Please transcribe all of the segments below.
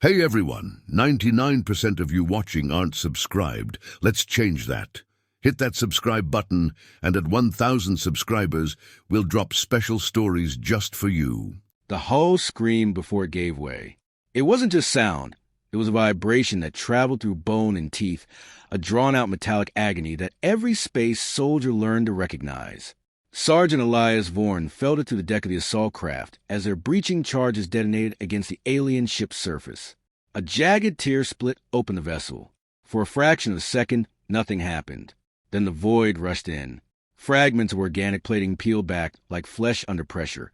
Hey everyone, 99% of you watching aren't subscribed. Let's change that. Hit that subscribe button, and at 1,000 subscribers, we'll drop special stories just for you. The hull screamed before it gave way. It wasn't just sound. It was a vibration that traveled through bone and teeth, a drawn-out metallic agony that every space soldier learned to recognize. Sergeant Elias Vorn fell to the deck of the assault craft as their breaching charges detonated against the alien ship's surface. A jagged tear split open the vessel. For a fraction of a second, nothing happened. Then the void rushed in. Fragments of organic plating peeled back like flesh under pressure,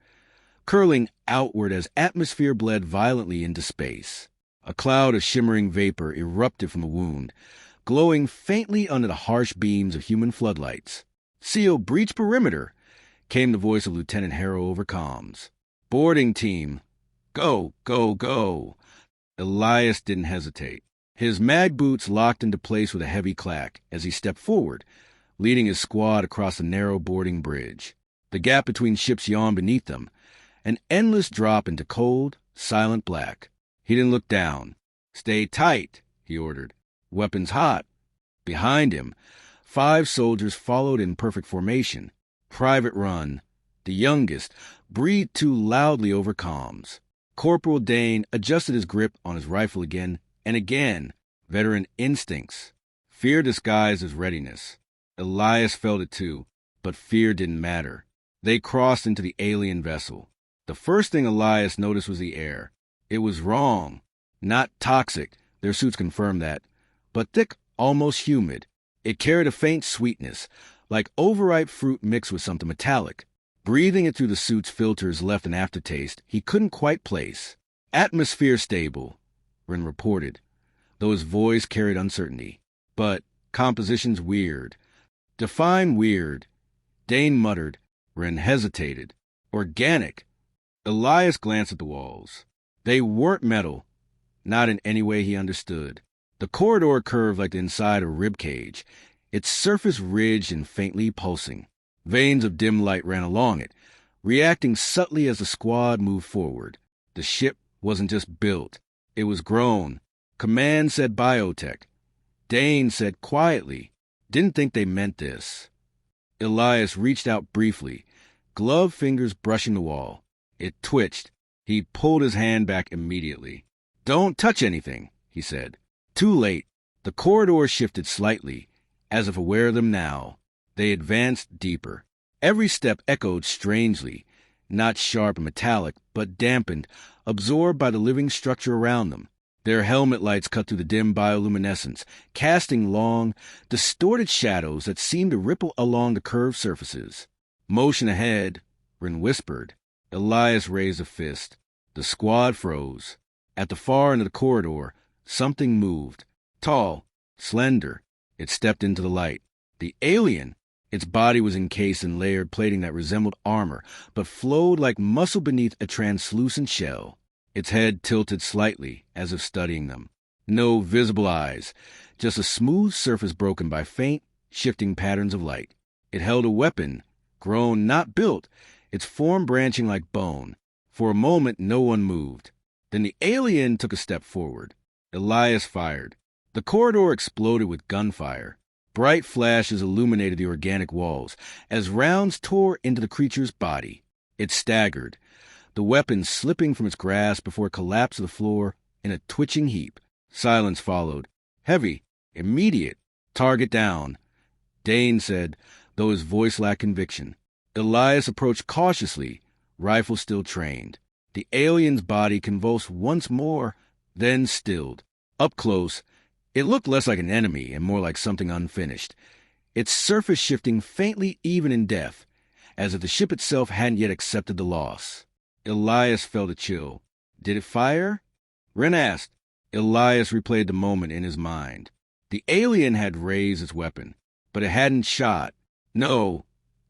curling outward as atmosphere bled violently into space. A cloud of shimmering vapor erupted from the wound, glowing faintly under the harsh beams of human floodlights. "SEAL breach perimeter," came the voice of Lieutenant Harrow over comms. "Boarding team, go, go, go." Elias didn't hesitate. His mag boots locked into place with a heavy clack as he stepped forward, leading his squad across the narrow boarding bridge. The gap between ships yawned beneath them, an endless drop into cold, silent black. He didn't look down. "Stay tight," he ordered. "Weapons hot." Behind him, 5 soldiers followed in perfect formation. Private Run, the youngest, breathed too loudly over comms. Corporal Dane adjusted his grip on his rifle again and again. Veteran instincts. Fear disguised as readiness. Elias felt it too, but fear didn't matter. They crossed into the alien vessel. The first thing Elias noticed was the air. It was wrong. Not toxic, their suits confirmed that, but thick, almost humid. It carried a faint sweetness, like overripe fruit mixed with something metallic. Breathing it through the suit's filters left an aftertaste he couldn't quite place. "Atmosphere stable," Wren reported, though his voice carried uncertainty. "But composition's weird." "Define weird." Dane muttered. Wren hesitated. "Organic." Elias glanced at the walls. They weren't metal, not in any way he understood. The corridor curved like the inside of a rib cage, its surface ridged and faintly pulsing. Veins of dim light ran along it, reacting subtly as the squad moved forward. The ship wasn't just built, it was grown. Command said biotech. Dane said quietly, "Didn't think they meant this." Elias reached out briefly, gloved fingers brushing the wall. It twitched. He pulled his hand back immediately. "Don't touch anything," he said. Too late. The corridor shifted slightly, as if aware of them now. They advanced deeper. Every step echoed strangely, not sharp and metallic, but dampened, absorbed by the living structure around them. Their helmet lights cut through the dim bioluminescence, casting long, distorted shadows that seemed to ripple along the curved surfaces. "Motion ahead," Wren whispered. Elias raised a fist. The squad froze. At the far end of the corridor, something moved. Tall, slender. It stepped into the light. The alien! Its body was encased in layered plating that resembled armor, but flowed like muscle beneath a translucent shell. Its head tilted slightly, as if studying them. No visible eyes, just a smooth surface broken by faint, shifting patterns of light. It held a weapon, grown, not built, its form branching like bone. For a moment, no one moved. Then the alien took a step forward. Elias fired. The corridor exploded with gunfire. Bright flashes illuminated the organic walls as rounds tore into the creature's body. It staggered, the weapon slipping from its grasp before it collapsed to the floor in a twitching heap. Silence followed. Heavy, immediate. "Target down," Dane said, though his voice lacked conviction. Elias approached cautiously, rifle still trained. The alien's body convulsed once more, then stilled. Up close, it looked less like an enemy and more like something unfinished, its surface shifting faintly even in death, as if the ship itself hadn't yet accepted the loss. Elias felt a chill. "Did it fire?" Wren asked. Elias replayed the moment in his mind. The alien had raised its weapon, but it hadn't shot. "No,"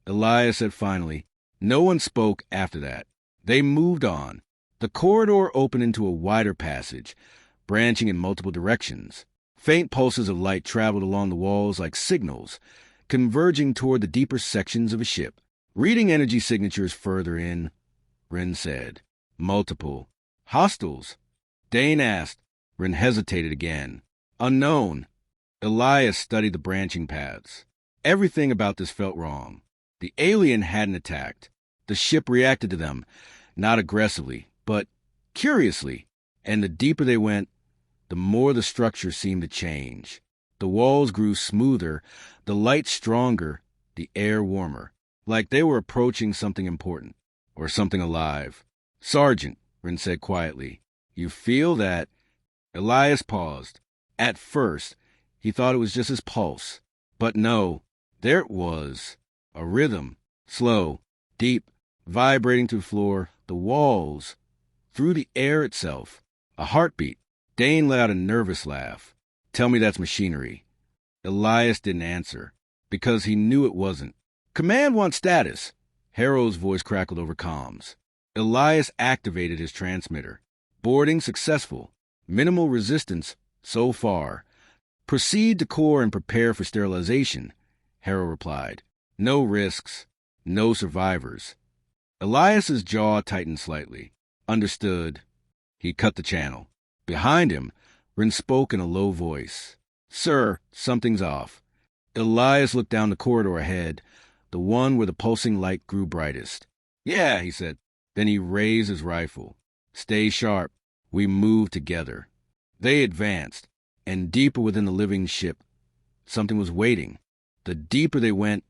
Elias said finally. No one spoke after that. They moved on. The corridor opened into a wider passage, branching in multiple directions. Faint pulses of light traveled along the walls like signals, converging toward the deeper sections of a ship. "Reading energy signatures further in," Wren said. "Multiple. Hostiles?" Dane asked. Ren hesitated again. Unknown. Elias studied the branching paths. Everything about this felt wrong. The alien hadn't attacked. The ship reacted to them, not aggressively, but curiously. And the deeper they went, the more the structure seemed to change. The walls grew smoother, the light stronger, the air warmer, like they were approaching something important, or something alive. Sergeant, Ren said quietly, you feel that? Elias paused. At first, he thought it was just his pulse. But no, there it was. A rhythm, slow, deep, vibrating through the floor, the walls, through the air itself. A heartbeat. Dane let out a nervous laugh. Tell me that's machinery. Elias didn't answer, because he knew it wasn't. Command wants status. Harrow's voice crackled over comms. Elias activated his transmitter. Boarding successful. Minimal resistance so far. Proceed to core and prepare for sterilization, Harrow replied. No risks, no survivors. Elias's jaw tightened slightly. Understood. He cut the channel. Behind him, Ren spoke in a low voice. Sir, something's off. Elias looked down the corridor ahead, the one where the pulsing light grew brightest. Yeah, he said. Then he raised his rifle. Stay sharp. We move together. They advanced, and deeper within the living ship, something was waiting. The deeper they went,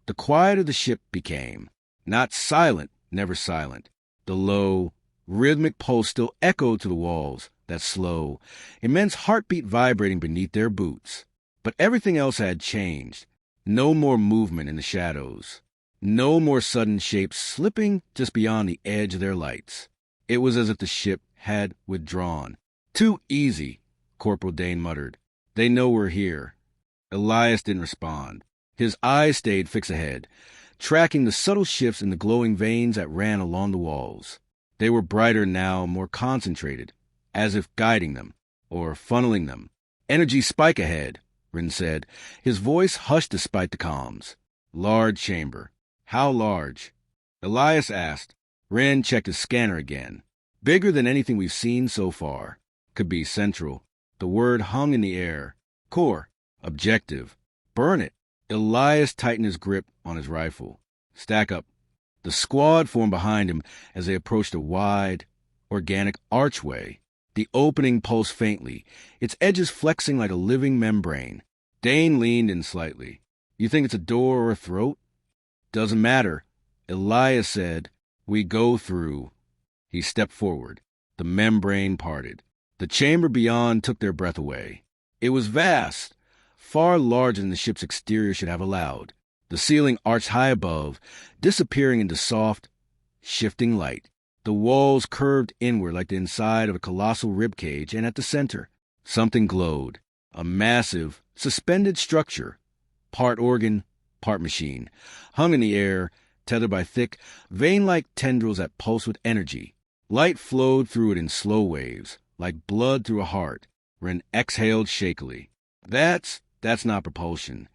the quieter the ship became. Not silent, never silent. The low, rhythmic pulse still echoed to the walls, that slow, immense heartbeat vibrating beneath their boots. But everything else had changed. No more movement in the shadows. No more sudden shapes slipping just beyond the edge of their lights. It was as if the ship had withdrawn. Too easy, Corporal Dane muttered. They know we're here. Elias didn't respond. His eyes stayed fixed ahead, tracking the subtle shifts in the glowing veins that ran along the walls. They were brighter now, more concentrated, as if guiding them, or funneling them. Energy spike ahead, Ren said, his voice hushed despite the comms. Large chamber. How large? Elias asked. Ren checked his scanner again. Bigger than anything we've seen so far. Could be central. The word hung in the air. Core. Objective. Burn it. Elias tightened his grip on his rifle. Stack up. The squad formed behind him as they approached a wide, organic archway. The opening pulsed faintly, its edges flexing like a living membrane. Dane leaned in slightly. You think it's a door or a throat? Doesn't matter. Elias said, we go through. He stepped forward. The membrane parted. The chamber beyond took their breath away. It was vast, far larger than the ship's exterior should have allowed. The ceiling arched high above, disappearing into soft, shifting light. The walls curved inward like the inside of a colossal ribcage, and at the center, something glowed. A massive, suspended structure, part organ, part machine, hung in the air, tethered by thick, vein-like tendrils that pulsed with energy. Light flowed through it in slow waves, like blood through a heart. Ren exhaled shakily. That's not propulsion.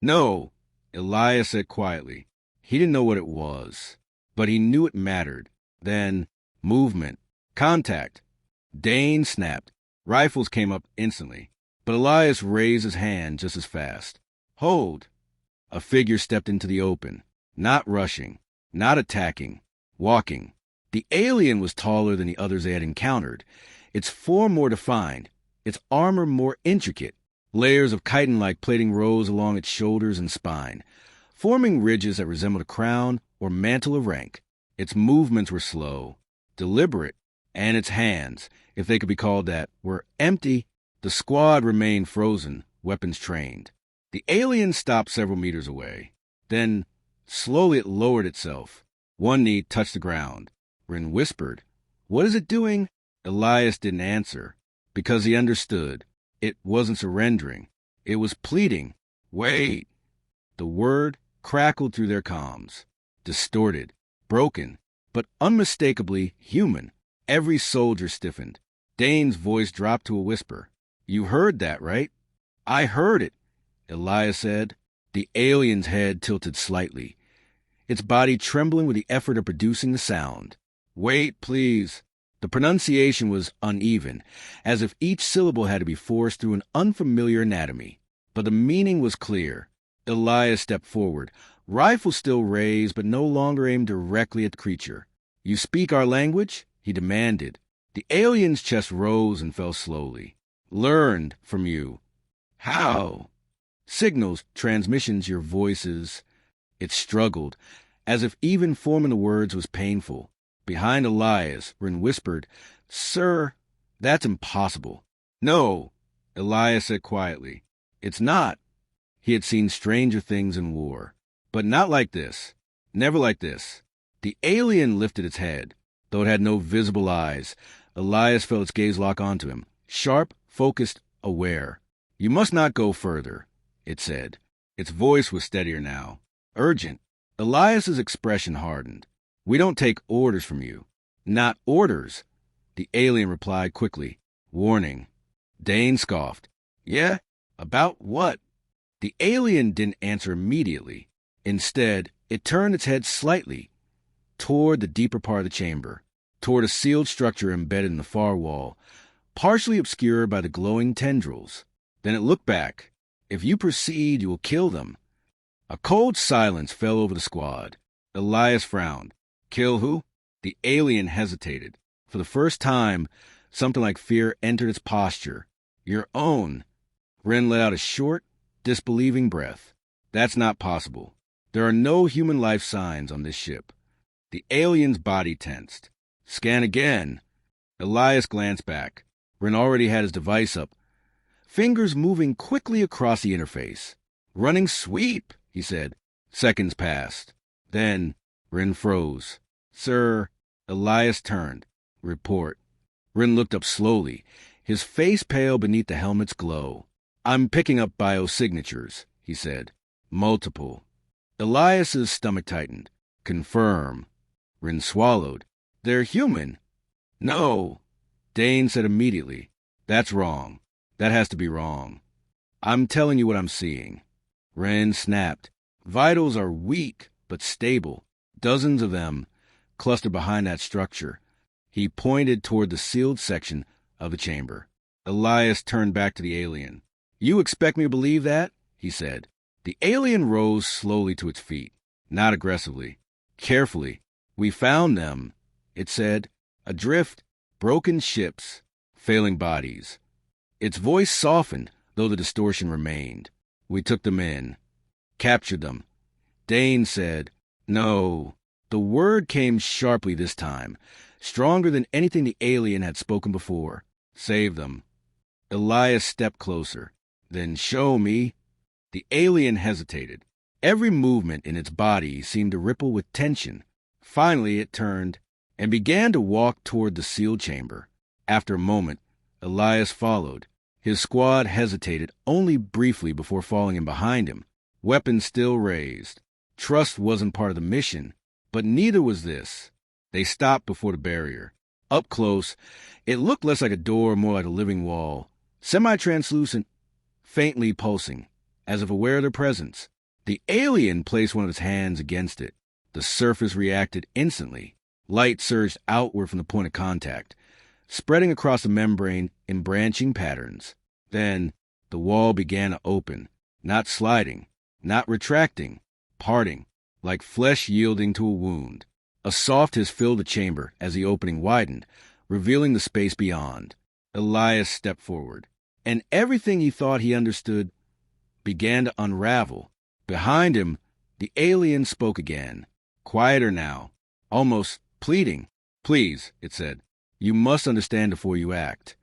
No, Elias said quietly. He didn't know what it was, but he knew it mattered. Then, movement, contact. Dane snapped. Rifles came up instantly, but Elias raised his hand just as fast. Hold. A figure stepped into the open, not rushing, not attacking, walking. The alien was taller than the others they had encountered, its form more defined, its armor more intricate. Layers of chitin-like plating rose along its shoulders and spine, forming ridges that resembled a crown or mantle of rank. Its movements were slow, deliberate, and its hands, if they could be called that, were empty. The squad remained frozen, weapons trained. The alien stopped several meters away. Then, slowly it lowered itself. One knee touched the ground. Ren whispered, "What is it doing?" Elias didn't answer, because he understood. It wasn't surrendering. It was pleading. Wait. The word crackled through their comms. Distorted, broken, but unmistakably human. Every soldier stiffened. Dane's voice dropped to a whisper. You heard that, right? I heard it, Elias said. The alien's head tilted slightly, its body trembling with the effort of producing the sound. Wait, please. The pronunciation was uneven, as if each syllable had to be forced through an unfamiliar anatomy. But the meaning was clear. Elias stepped forward, rifle still raised but no longer aimed directly at the creature. "You speak our language?" he demanded. The alien's chest rose and fell slowly. "Learned from you." "How?" "Signals, transmissions, your voices." It struggled, as if even forming the words was painful. Behind Elias, Rin whispered, "Sir, that's impossible." "No," Elias said quietly. "It's not." He had seen stranger things in war, but not like this. Never like this. The alien lifted its head. Though it had no visible eyes, Elias felt its gaze lock onto him. Sharp, focused, aware. "You must not go further," it said. Its voice was steadier now. Urgent. Elias's expression hardened. "We don't take orders from you." "Not orders," the alien replied quickly. "Warning." Dane scoffed. "Yeah? About what?" The alien didn't answer immediately. Instead, it turned its head slightly toward the deeper part of the chamber, toward a sealed structure embedded in the far wall, partially obscured by the glowing tendrils. Then it looked back. "If you proceed, you will kill them." A cold silence fell over the squad. Elias frowned. "Kill who?" The alien hesitated. For the first time, something like fear entered its posture. "Your own." Ren let out a short, disbelieving breath. "That's not possible. There are no human life signs on this ship." The alien's body tensed. "Scan again." Elias glanced back. Ren already had his device up, fingers moving quickly across the interface. "Running sweep," he said. Seconds passed. Then Ren froze. "Sir," Elias turned. "Report." Ren looked up slowly, his face pale beneath the helmet's glow. "I'm picking up biosignatures," he said. "Multiple." Elias's stomach tightened. "Confirm." Ren swallowed. "They're human." "No," Dane said immediately. "That's wrong. That has to be wrong. I'm telling you what I'm seeing." Ren snapped. "Vitals are weak, but stable. Dozens of them clustered behind that structure." He pointed toward the sealed section of the chamber. Elias turned back to the alien. "You expect me to believe that?" he said. The alien rose slowly to its feet, not aggressively. Carefully. "We found them," it said. "Adrift, broken ships, failing bodies." Its voice softened, though the distortion remained. "We took them in. Captured them." Dane said, "No." The word came sharply this time, stronger than anything the alien had spoken before. "Save them." Elias stepped closer. "Then show me." The alien hesitated. Every movement in its body seemed to ripple with tension. Finally it turned and began to walk toward the sealed chamber. After a moment, Elias followed. His squad hesitated only briefly before falling in behind him, weapons still raised. Trust wasn't part of the mission, but neither was this. They stopped before the barrier. Up close, it looked less like a door, more like a living wall, semi-translucent, faintly pulsing, as if aware of their presence. The alien placed one of its hands against it. The surface reacted instantly. Light surged outward from the point of contact, spreading across the membrane in branching patterns. Then the wall began to open, not sliding, not retracting, parting, like flesh yielding to a wound. A soft hiss filled the chamber as the opening widened, revealing the space beyond. Elias stepped forward, and everything he thought he understood began to unravel. Behind him, the alien spoke again, quieter now, almost pleading. "Please," it said, "you must understand before you act."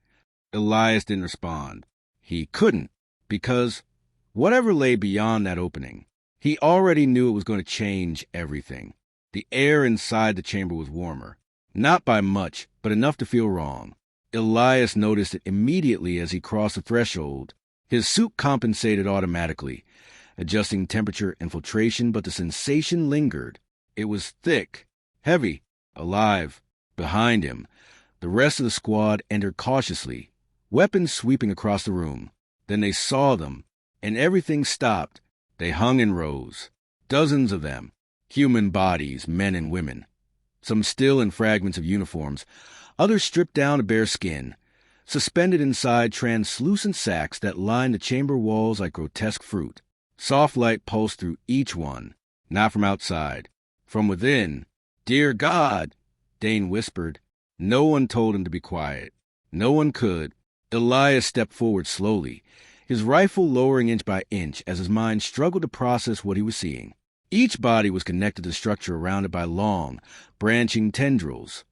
Elias didn't respond. He couldn't, because whatever lay beyond that opening, he already knew it was going to change everything. The air inside the chamber was warmer, not by much, but enough to feel wrong. Elias noticed it immediately as he crossed the threshold. His suit compensated automatically, adjusting temperature and filtration, but the sensation lingered. It was thick, heavy, alive. Behind him, the rest of the squad entered cautiously, weapons sweeping across the room. Then they saw them, and everything stopped. They hung in rows, dozens of them, human bodies, men and women, some still in fragments of uniforms, Others stripped down to bare skin, suspended inside translucent sacks that lined the chamber walls like grotesque fruit. Soft light pulsed through each one, not from outside. From within. "Dear God," Dane whispered. No one told him to be quiet. No one could. Elias stepped forward slowly, his rifle lowering inch by inch as his mind struggled to process what he was seeing. Each body was connected to the structure around it by long, branching tendrils.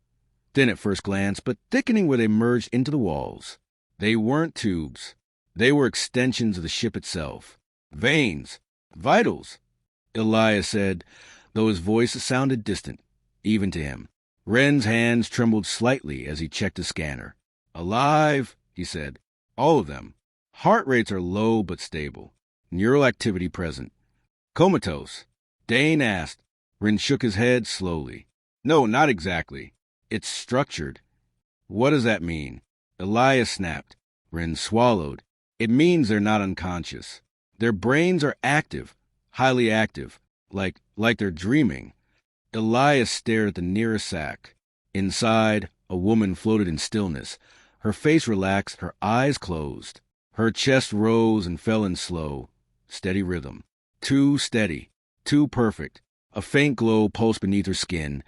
Thin at first glance, but thickening where they merged into the walls. They weren't tubes. They were extensions of the ship itself. Veins. Vitals, Elias said, though his voice sounded distant, even to him. Wren's hands trembled slightly as he checked his scanner. "Alive," he said. "All of them. Heart rates are low but stable. Neural activity present." "Comatose?" Dane asked. Wren shook his head slowly. "No, not exactly. It's structured." "What does that mean?" Elias snapped. Wren swallowed. "It means they're not unconscious. Their brains are active, highly active, like they're dreaming." Elias stared at the nearest sack. Inside, a woman floated in stillness. Her face relaxed, her eyes closed. Her chest rose and fell in slow, steady rhythm. Too steady, too perfect. A faint glow pulsed beneath her skin,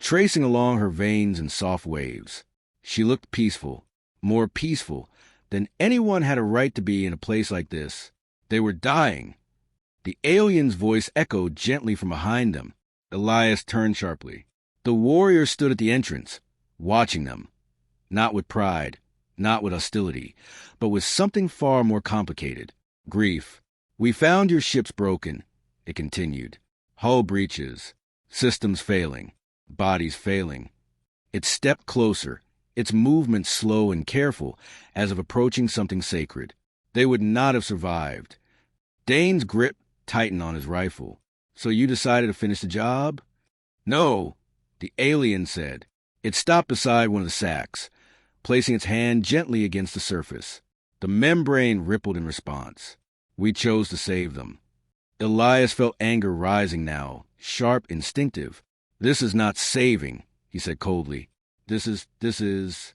tracing along her veins in soft waves. She looked peaceful, more peaceful than anyone had a right to be in a place like this. They were dying. The alien's voice echoed gently from behind them. Elias turned sharply. The warrior stood at the entrance, watching them. Not with pride, not with hostility, but with something far more complicated. Grief. "We found your ships broken," it continued. "Hull breaches, systems failing, bodies failing." It stepped closer, its movement slow and careful, as if approaching something sacred. They would not have survived. Dane's grip tightened on his rifle. "So you decided to finish the job?" "No," the alien said. It stopped beside one of the sacks, placing its hand gently against the surface. The membrane rippled in response. "We chose to save them." Elias felt anger rising now, sharp, instinctive. "This is not saving," he said coldly. This is...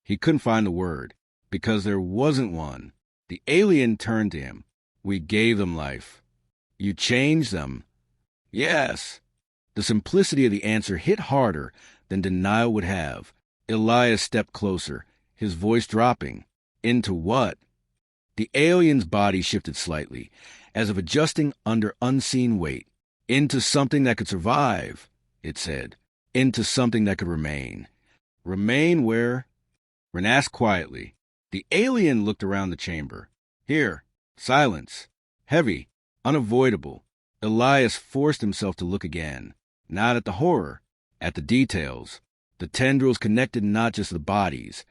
He couldn't find the word, because there wasn't one. The alien turned to him. "We gave them life." "You changed them?" "Yes." The simplicity of the answer hit harder than denial would have. Elias stepped closer, his voice dropping. "Into what?" The alien's body shifted slightly, as if adjusting under unseen weight. "Into something that could survive," it said. "Into something that could remain." "Remain where?" Wren asked quietly. The alien looked around the chamber. "Here." Silence. Heavy. Unavoidable. Elias forced himself to look again. Not at the horror, at the details. The tendrils connected not just to the bodies,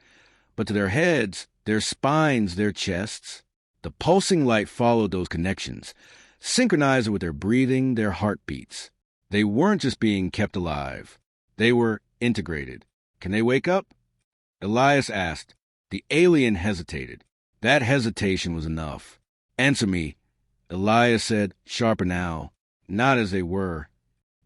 but to their heads, their spines, their chests. The pulsing light followed those connections, synchronized with their breathing, their heartbeats. They weren't just being kept alive. They were integrated. "Can they wake up?" Elias asked. The alien hesitated. That hesitation was enough. "Answer me," Elias said, sharper now. "Not as they were."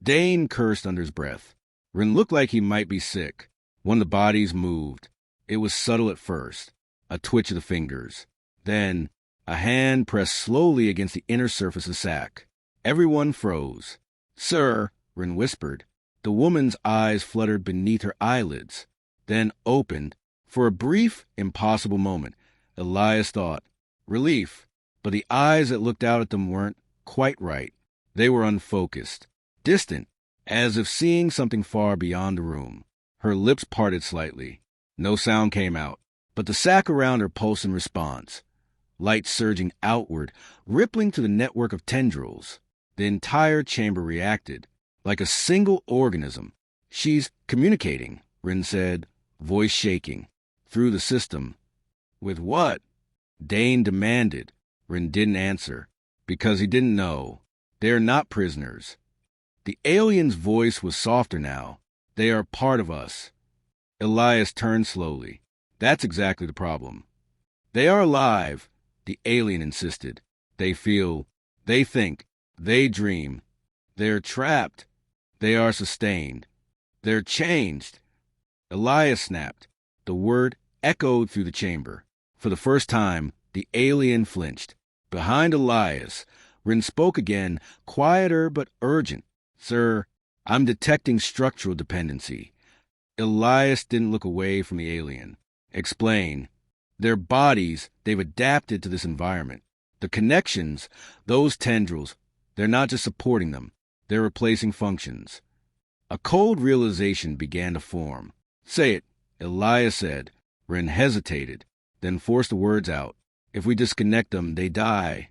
Dane cursed under his breath. Wren looked like he might be sick. One of the bodies moved. It was subtle at first, a twitch of the fingers. Then, a hand pressed slowly against the inner surface of the sack. Everyone froze. "Sir," Wren whispered. The woman's eyes fluttered beneath her eyelids, then opened. For a brief, impossible moment, Elias thought, relief. But the eyes that looked out at them weren't quite right. They were unfocused, distant, as if seeing something far beyond the room. Her lips parted slightly. No sound came out, but the sack around her pulsed in response. Light surging outward, rippling to the network of tendrils. The entire chamber reacted, like a single organism. "She's communicating," Wren said, voice shaking. "Through the system." "With what?" Dane demanded. Wren didn't answer, because he didn't know. "They're not prisoners." The alien's voice was softer now. "They are part of us." Elias turned slowly. "That's exactly the problem." "They are alive," the alien insisted. "They feel, they think, they dream. They're trapped. They are sustained. They're changed." Elias snapped. The word echoed through the chamber. For the first time, the alien flinched. Behind Elias, Rin spoke again, quieter but urgent. Sir, I'm detecting structural dependency. Elias didn't look away from the alien. Explain. Their bodies, they've adapted to this environment. The connections, those tendrils, they're not just supporting them, they're replacing functions. A cold realization began to form. Say it, Elias said. Rin hesitated, then forced the words out. If we disconnect them, they die.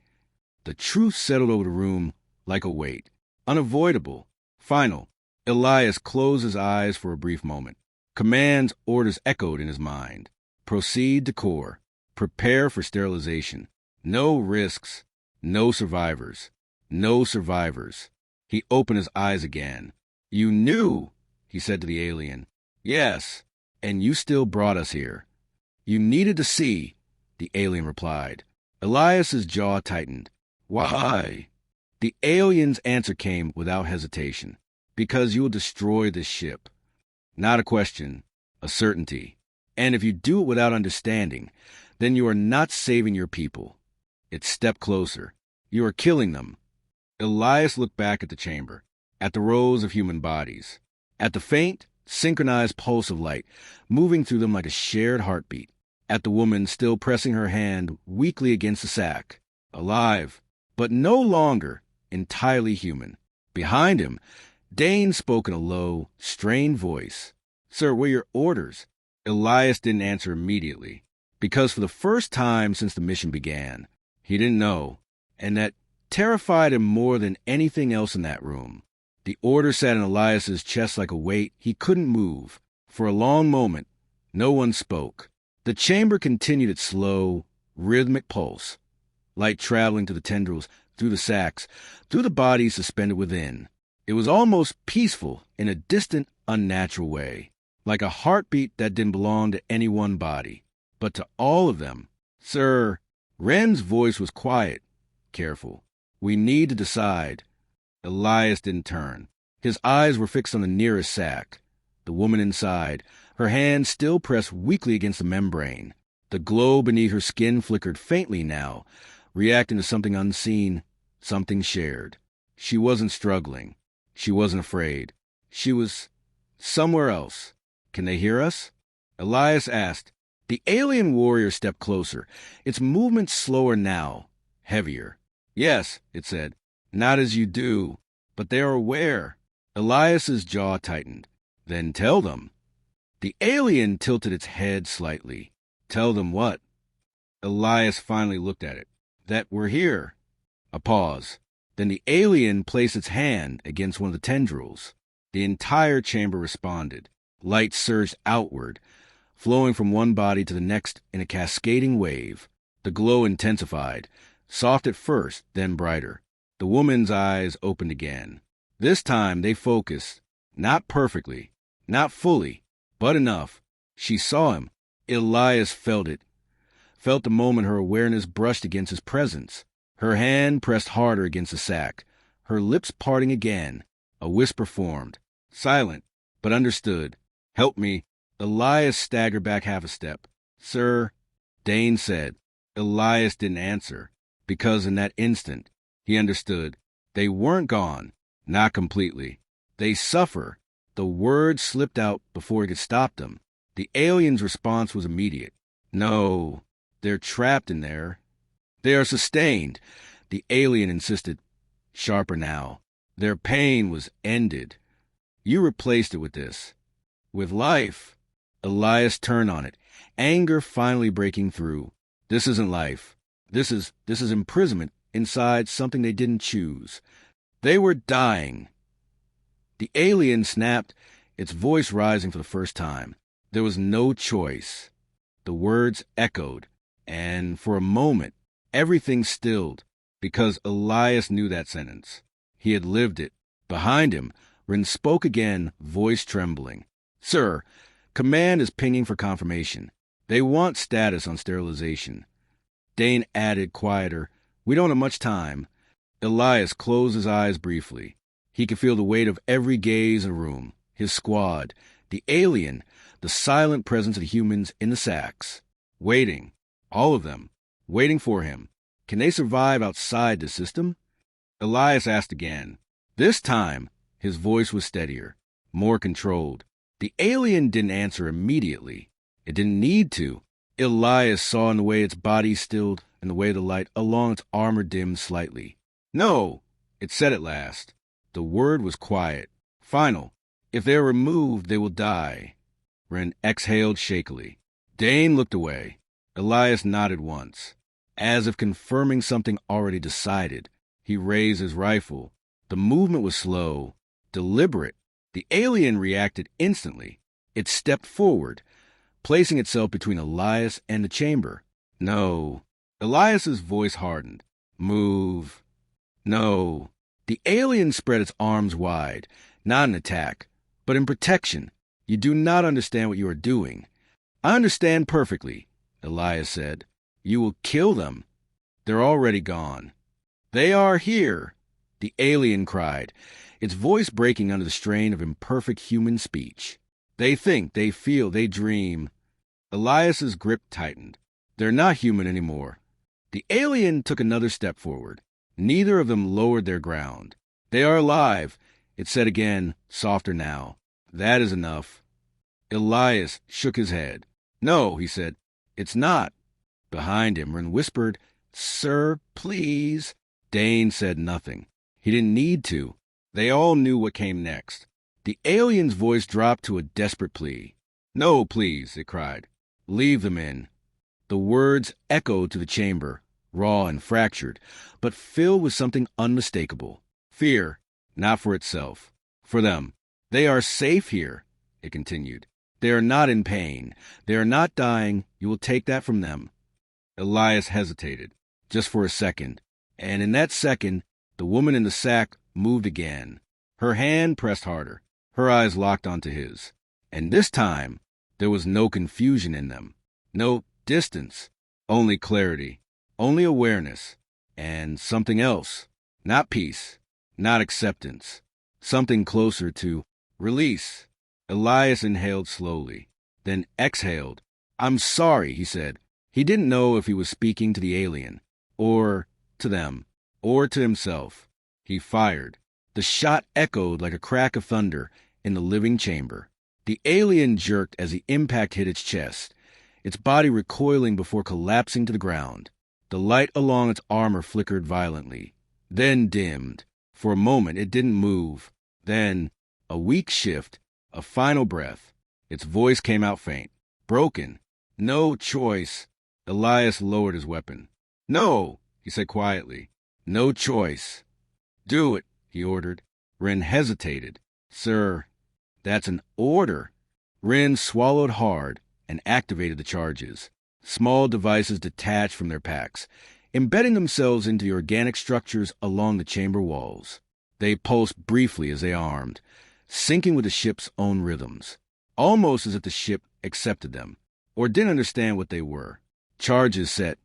The truth settled over the room like a weight. Unavoidable. Final. Elias closed his eyes for a brief moment. Commands, orders echoed in his mind. Proceed to core. Prepare for sterilization. No risks. No survivors. No survivors. He opened his eyes again. You knew, he said to the alien. Yes, and you still brought us here. You needed to see, the alien replied. Elias's jaw tightened. Why? The alien's answer came without hesitation. Because you will destroy this ship. Not a question, a certainty. And if you do it without understanding, then you are not saving your people. It's step closer. You are killing them. Elias looked back at the chamber, at the rows of human bodies, at the faint, synchronized pulse of light moving through them like a shared heartbeat, at the woman still pressing her hand weakly against the sack, alive, but no longer entirely human. Behind him, Dane spoke in a low, strained voice. Sir, what are your orders? Elias didn't answer immediately, because for the first time since the mission began, he didn't know, and that terrified him more than anything else in that room. The order sat in Elias's chest like a weight. He couldn't move. For a long moment, no one spoke. The chamber continued its slow, rhythmic pulse, light traveling to the tendrils, through the sacks, through the bodies suspended within. It was almost peaceful in a distant, unnatural way, like a heartbeat that didn't belong to any one body, but to all of them. Sir, Ren's voice was quiet, careful. We need to decide. Elias didn't turn. His eyes were fixed on the nearest sack. The woman inside, her hand still pressed weakly against the membrane. The glow beneath her skin flickered faintly now, reacting to something unseen, something shared. She wasn't struggling. She wasn't afraid. She was somewhere else. Can they hear us? Elias asked. The alien warrior stepped closer, its movement slower now, heavier. Yes, it said. Not as you do, but they are aware. Elias's jaw tightened. Then tell them. The alien tilted its head slightly. Tell them what? Elias finally looked at it. That we're here. A pause. Then the alien placed its hand against one of the tendrils. The entire chamber responded. Light surged outward, flowing from one body to the next in a cascading wave. The glow intensified, soft at first, then brighter. The woman's eyes opened again. This time they focused, not perfectly, not fully, but enough. She saw him. Elias felt it. Felt the moment her awareness brushed against his presence. Her hand pressed harder against the sack, her lips parting again. A whisper formed. Silent, but understood. Help me. Elias staggered back half a step. Sir, Dane said. Elias didn't answer, because in that instant, he understood. They weren't gone, not completely. They suffer. The words slipped out before he could stop them. The alien's response was immediate. No, they're trapped in there. They are sustained, the alien insisted, sharper now. Their pain was ended. You replaced it with this. With life. Elias turned on it, anger finally breaking through. This isn't life. This is imprisonment inside something they didn't choose. They were dying. The alien snapped, its voice rising for the first time. There was no choice. The words echoed, and for a moment, everything stilled, because Elias knew that sentence. He had lived it. Behind him, Rin spoke again, voice trembling. Sir, command is pinging for confirmation. They want status on sterilization. Dane added, quieter, we don't have much time. Elias closed his eyes briefly. He could feel the weight of every gaze in the room, his squad, the alien, the silent presence of the humans in the sacks, waiting, all of them, waiting for him. Can they survive outside the system? Elias asked again. This time, his voice was steadier, more controlled. The alien didn't answer immediately. It didn't need to. Elias saw in the way its body stilled and the way the light along its armor dimmed slightly. No, it said at last. The word was quiet, final. If they are removed, they will die. Ren exhaled shakily. Dane looked away. Elias nodded once, as if confirming something already decided. He raised his rifle. The movement was slow, deliberate. The alien reacted instantly. It stepped forward, placing itself between Elias and the chamber. No. Elias's voice hardened. Move. No. The alien spread its arms wide, not in attack, but in protection. You do not understand what you are doing. I understand perfectly, Elias said. You will kill them. They're already gone. They are here, the alien cried, its voice breaking under the strain of imperfect human speech. They think, they feel, they dream. Elias's grip tightened. They're not human anymore. The alien took another step forward. Neither of them lowered their ground. They are alive, it said again, softer now. That is enough. Elias shook his head. No, he said, it's not. Behind him, Ren whispered, Sir, please. Dane said nothing. He didn't need to. They all knew what came next. The alien's voice dropped to a desperate plea. No, please, it cried. Leave them in. The words echoed to the chamber, raw and fractured, but filled with something unmistakable. Fear, not for itself, for them. They are safe here, it continued. They are not in pain. They are not dying. You will take that from them. Elias hesitated, just for a second, and in that second, the woman in the sack moved again. Her hand pressed harder. Her eyes locked onto his. And this time, there was no confusion in them. No distance. Only clarity. Only awareness. And something else. Not peace. Not acceptance. Something closer to release. Elias inhaled slowly, then exhaled. I'm sorry, he said. He didn't know if he was speaking to the alien, or to them, or to himself. He fired. The shot echoed like a crack of thunder in the living chamber. The alien jerked as the impact hit its chest, its body recoiling before collapsing to the ground. The light along its armor flickered violently, then dimmed. For a moment it didn't move. Then, a weak shift, a final breath. Its voice came out faint, broken. No choice. Elias lowered his weapon. No, he said quietly. No choice. Do it, he ordered. Ren hesitated. Sir, that's an order. Ren swallowed hard and activated the charges. Small devices detached from their packs, embedding themselves into the organic structures along the chamber walls. They pulsed briefly as they armed, syncing with the ship's own rhythms, almost as if the ship accepted them, or didn't understand what they were. Charges set,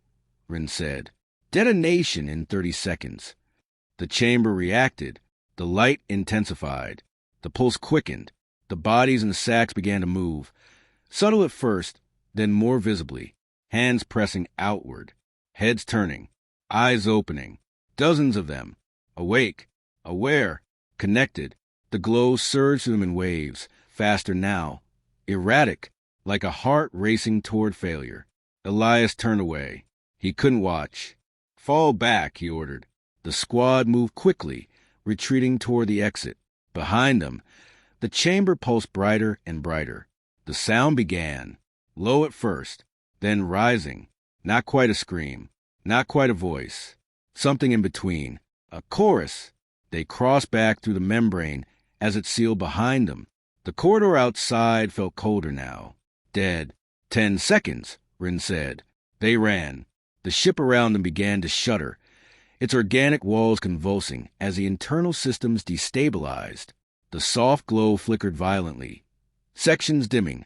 Ren said. Detonation in 30 seconds. The chamber reacted. The light intensified. The pulse quickened. The bodies in the sacks began to move, subtle at first, then more visibly, hands pressing outward, heads turning, eyes opening, dozens of them, awake, aware, connected. The glow surged through them in waves, faster now, erratic, like a heart racing toward failure. Elias turned away. He couldn't watch. Fall back, he ordered. The squad moved quickly, retreating toward the exit. Behind them, the chamber pulsed brighter and brighter. The sound began, low at first, then rising. Not quite a scream, not quite a voice. Something in between. A chorus. They crossed back through the membrane as it sealed behind them. The corridor outside felt colder now. Dead. 10 seconds, Ren said. They ran. The ship around them began to shudder, its organic walls convulsing as the internal systems destabilized. The soft glow flickered violently, sections dimming,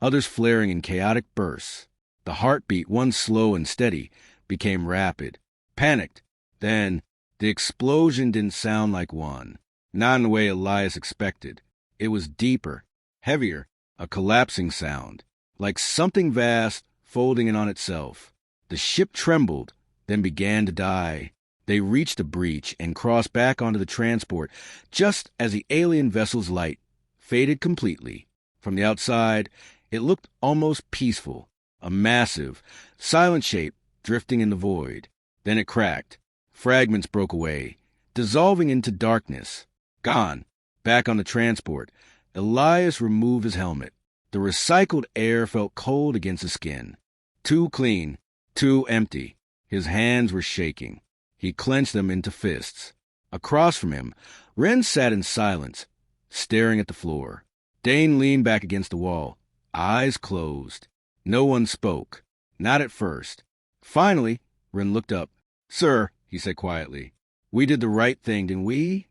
others flaring in chaotic bursts. The heartbeat, once slow and steady, became rapid, panicked. Then, the explosion didn't sound like one, not in the way Elias expected. It was deeper, heavier, A collapsing sound, like something vast folding in on itself. The ship trembled, then began to die. They reached a breach and crossed back onto the transport just as the alien vessel's light faded completely. From the outside, it looked almost peaceful, a massive, silent shape drifting in the void. Then it cracked. Fragments broke away, dissolving into darkness. Gone. Back on the transport, Elias removed his helmet. The recycled air felt cold against his skin. Too clean, too empty. His hands were shaking. He clenched them into fists. Across from him, Ren sat in silence, staring at the floor. Dane leaned back against the wall, eyes closed. No one spoke, not at first. Finally, Ren looked up. "Sir," he said quietly, "we did the right thing, didn't we?"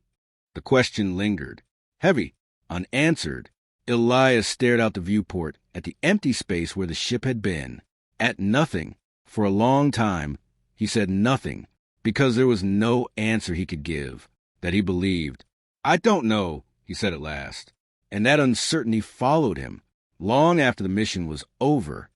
The question lingered, heavy, unanswered. Elias stared out the viewport at the empty space where the ship had been. At nothing. For a long time, he said nothing, because there was no answer he could give, that he believed. "I don't know," he said at last. And that uncertainty followed him, long after the mission was over.